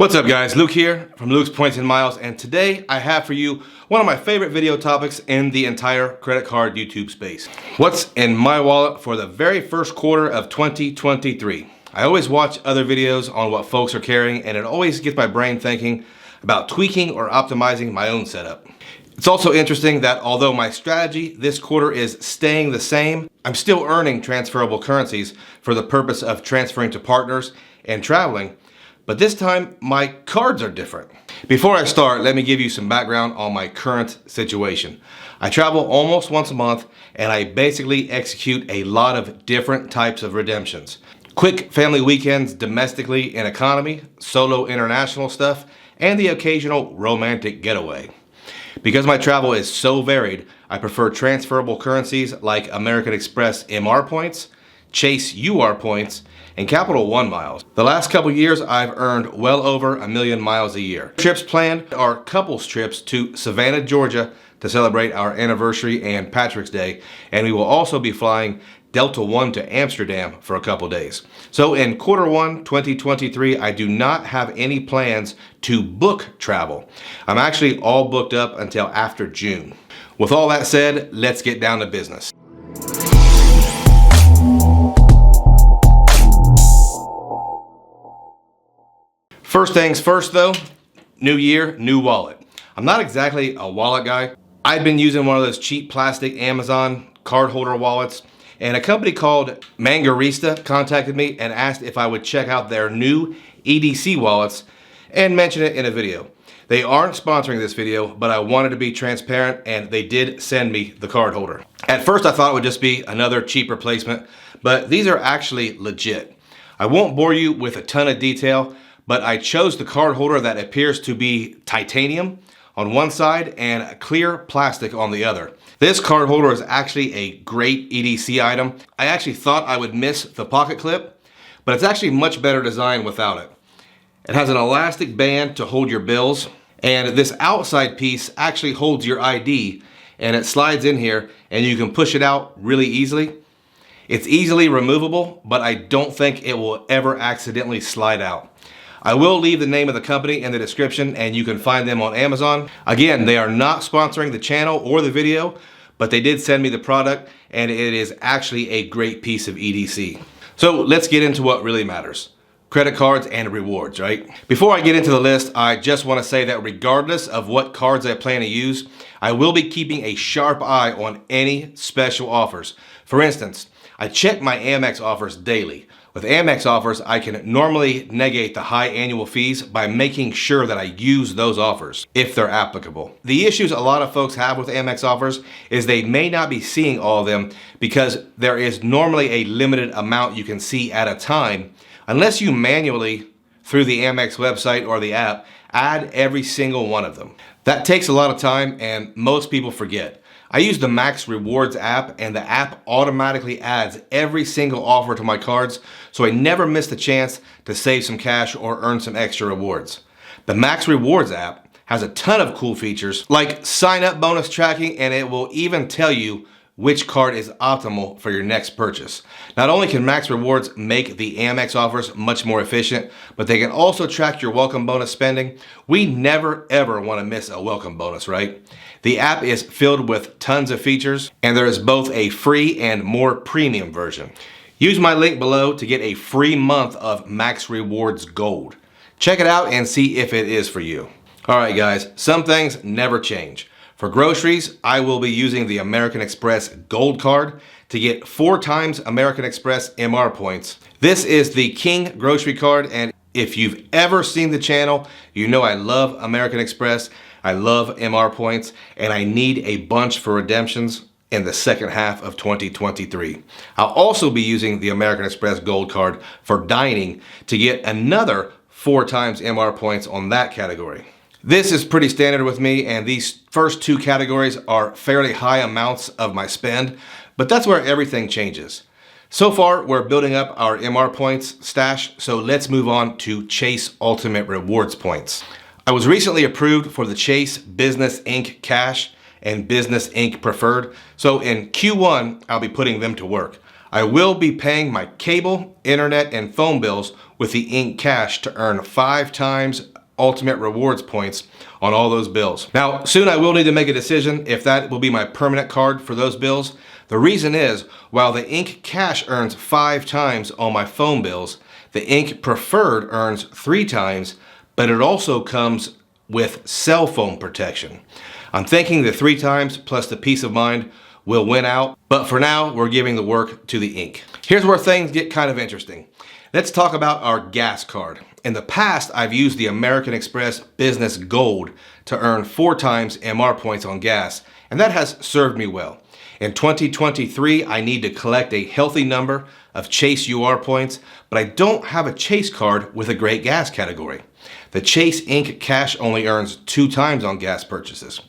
What's up guys, Luke here from Luke's Points and Miles, and today I have for you one of my favorite video topics in the entire credit card YouTube space. What's in my wallet for the very first quarter of 2023? I always watch other videos on what folks are carrying, and it always gets my brain thinking about tweaking or optimizing my own setup. It's also interesting that although my strategy this quarter is staying the same, I'm still earning transferable currencies for the purpose of transferring to partners and traveling. But this time, my cards are different. Before I start, let me give you some background on my current situation. I travel almost once a month, and I basically execute a lot of different types of redemptions. Quick family weekends domestically in economy, solo international stuff, and the occasional romantic getaway. Because my travel is so varied, I prefer transferable currencies like American Express MR points, Chase UR points, and Capital One miles. The last couple years, I've earned well over 1 million miles a year. Trips planned are couples trips to Savannah, Georgia to celebrate our anniversary and Patrick's Day, and we will also be flying Delta One to Amsterdam for a couple days. So in quarter one 2023, I do not have any plans to book travel. I'm actually all booked up until after June. With all that said, let's get down to business. First things first though, new year, new wallet. I'm not exactly a wallet guy. I've been using one of those cheap plastic Amazon card holder wallets, and a company called Mangarista contacted me and asked if I would check out their new EDC wallets and mention it in a video. They aren't sponsoring this video, but I wanted to be transparent, and they did send me the card holder. At first I thought it would just be another cheap replacement, but these are actually legit. I won't bore you with a ton of detail, but I chose the card holder that appears to be titanium on one side and clear plastic on the other. This card holder is actually a great EDC item. I actually thought I would miss the pocket clip, but it's actually much better designed without it. It has an elastic band to hold your bills, and this outside piece actually holds your ID, and it slides in here and you can push it out really easily. It's easily removable, but I don't think it will ever accidentally slide out. I will leave the name of the company in the description, and you can find them on Amazon. Again, they are not sponsoring the channel or the video, but they did send me the product, and it is actually a great piece of EDC. So let's get into what really matters. Credit cards and rewards, right? Before I get into the list, I just want to say that regardless of what cards I plan to use, I will be keeping a sharp eye on any special offers. For instance, I check my AMEX offers daily. With AMEX offers, I can normally negate the high annual fees by making sure that I use those offers, if they're applicable. The issues a lot of folks have with AMEX offers is they may not be seeing all of them because there is normally a limited amount you can see at a time, unless you manually, through the AMEX website or the app, add every single one of them. That takes a lot of time, and most people forget. I use the Max Rewards app, and the app automatically adds every single offer to my cards, so I never miss the chance to save some cash or earn some extra rewards. The Max Rewards app has a ton of cool features like sign-up bonus tracking, and it will even tell you which card is optimal for your next purchase. Not only can Max Rewards make the Amex offers much more efficient, but they can also track your welcome bonus spending. We never ever want to miss a welcome bonus, right? The app is filled with tons of features, and there is both a free and more premium version. Use my link below to get a free month of Max Rewards Gold. Check it out and see if it is for you. All right guys, some things never change. For groceries, I will be using the American Express Gold Card to get 4 times American Express MR points. This is the King grocery card, and if you've ever seen the channel, you know I love American Express, I love MR points, and I need a bunch for redemptions in the second half of 2023. I'll also be using the American Express Gold Card for dining to get another 4 times MR points on that category. This is pretty standard with me, and these first 2 categories are fairly high amounts of my spend, but that's where everything changes. So far, we're building up our MR points stash, so let's move on to Chase Ultimate Rewards points. I was recently approved for the Chase Business Inc. Cash and Business Inc. Preferred, so in Q1, I'll be putting them to work. I will be paying my cable, internet, and phone bills with the Ink Cash to earn 5 times Ultimate Rewards points on all those bills. Now, soon I will need to make a decision if that will be my permanent card for those bills. The reason is, while the Ink Cash earns 5 times on my phone bills, the Ink Preferred earns 3 times, but it also comes with cell phone protection. I'm thinking the 3 times plus the peace of mind will win out, but for now, we're giving the work to the Ink. Here's where things get kind of interesting. Let's talk about our gas card. In the past, I've used the American Express Business Gold to earn 4 times MR points on gas, and that has served me well. In 2023, I need to collect a healthy number of Chase UR points, but I don't have a Chase card with a great gas category. The Chase Ink Cash only earns 2 times on gas purchases.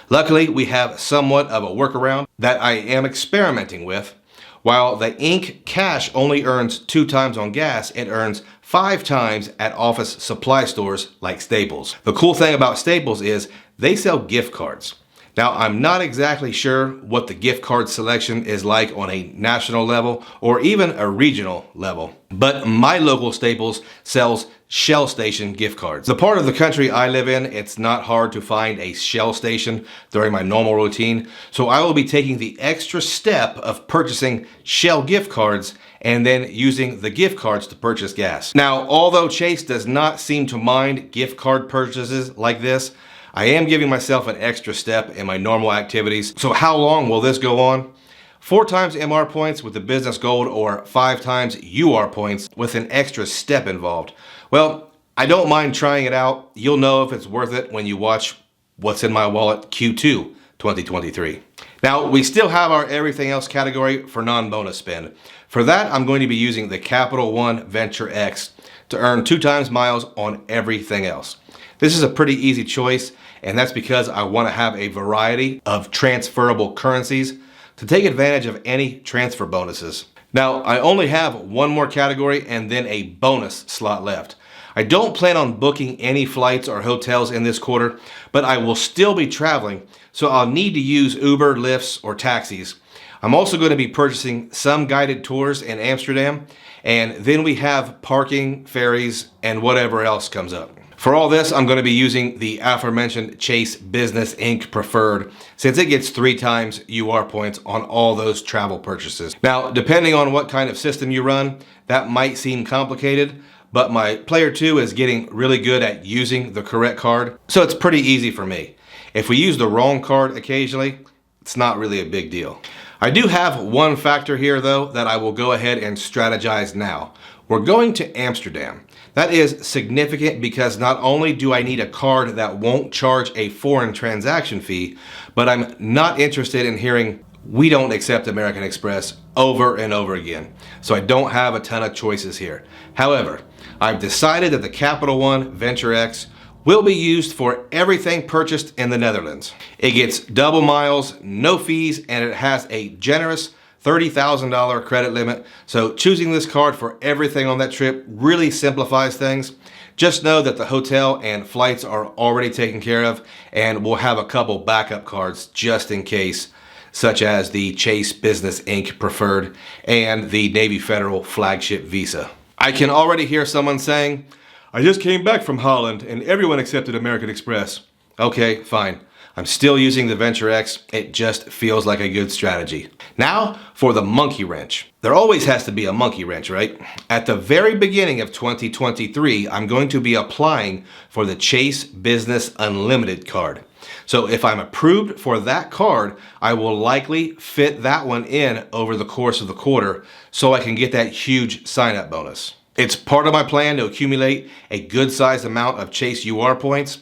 Luckily, we have somewhat of a workaround that I am experimenting with. While the Ink Cash only earns 2 times on gas, it earns 5 times at office supply stores like Staples. The cool thing about Staples is they sell gift cards. Now, I'm not exactly sure what the gift card selection is like on a national level or even a regional level, but my local Staples sells Shell Station gift cards. The part of the country I live in, it's not hard to find a Shell Station during my normal routine, so I will be taking the extra step of purchasing Shell gift cards and then using the gift cards to purchase gas. Now, although Chase does not seem to mind gift card purchases like this, I am giving myself an extra step in my normal activities. So how long will this go on? 4 times MR points with the Business Gold or 5 times UR points with an extra step involved. Well, I don't mind trying it out. You'll know if it's worth it when you watch What's in My Wallet Q2 2023. Now, we still have our everything else category for non-bonus spend. For that, I'm going to be using the Capital One Venture X to earn 2 times miles on everything else. This is a pretty easy choice, and that's because I want to have a variety of transferable currencies to take advantage of any transfer bonuses. Now, I only have one more category and then a bonus slot left. I don't plan on booking any flights or hotels in this quarter, but I will still be traveling, so I'll need to use Uber, Lyfts, or taxis. I'm also going to be purchasing some guided tours in Amsterdam, and then we have parking, ferries, and whatever else comes up. For all this, I'm going to be using the aforementioned Chase Business Ink Preferred, since it gets 3 times UR points on all those travel purchases. Now, depending on what kind of system you run, that might seem complicated, but my player 2 is getting really good at using the correct card, so it's pretty easy for me. If we use the wrong card occasionally, it's not really a big deal. I do have one factor here though that I will go ahead and strategize now. We're going to Amsterdam. That is significant because not only do I need a card that won't charge a foreign transaction fee, but I'm not interested in hearing we don't accept American Express over and over again. So I don't have a ton of choices here. However, I've decided that the Capital One Venture X will be used for everything purchased in the Netherlands. It gets double miles, no fees, and it has a generous $30,000 credit limit. So choosing this card for everything on that trip really simplifies things. Just know that the hotel and flights are already taken care of, and we'll have a couple backup cards just in case, such as the Chase Business Ink Preferred and the Navy Federal Flagship Visa. I can already hear someone saying, I just came back from Holland and everyone accepted American Express. Okay, fine. I'm still using the Venture X. It just feels like a good strategy. Now for the monkey wrench. There always has to be a monkey wrench, right? At the very beginning of 2023, I'm going to be applying for the Chase Business Unlimited card. So if I'm approved for that card, I will likely fit that one in over the course of the quarter so I can get that huge sign-up bonus. It's part of my plan to accumulate a good-sized amount of Chase UR points.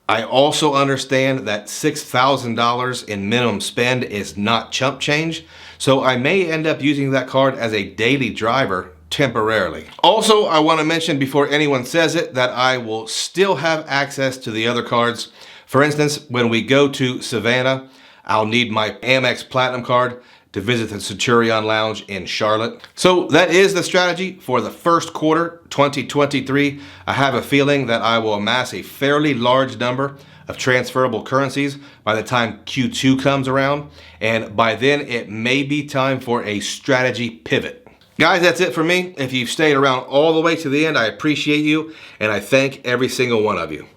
I also understand that $6,000 in minimum spend is not chump change, so I may end up using that card as a daily driver temporarily. Also, I want to mention before anyone says it that I will still have access to the other cards. For instance, when we go to Savannah, I'll need my AMEX Platinum card to visit the Centurion Lounge in Charlotte. So that is the strategy for the first quarter 2023. I have a feeling that I will amass a fairly large number of transferable currencies by the time Q2 comes around, and by then it may be time for a strategy pivot. Guys, that's it for me. If you've stayed around all the way to the end, I appreciate you, and I thank every single one of you.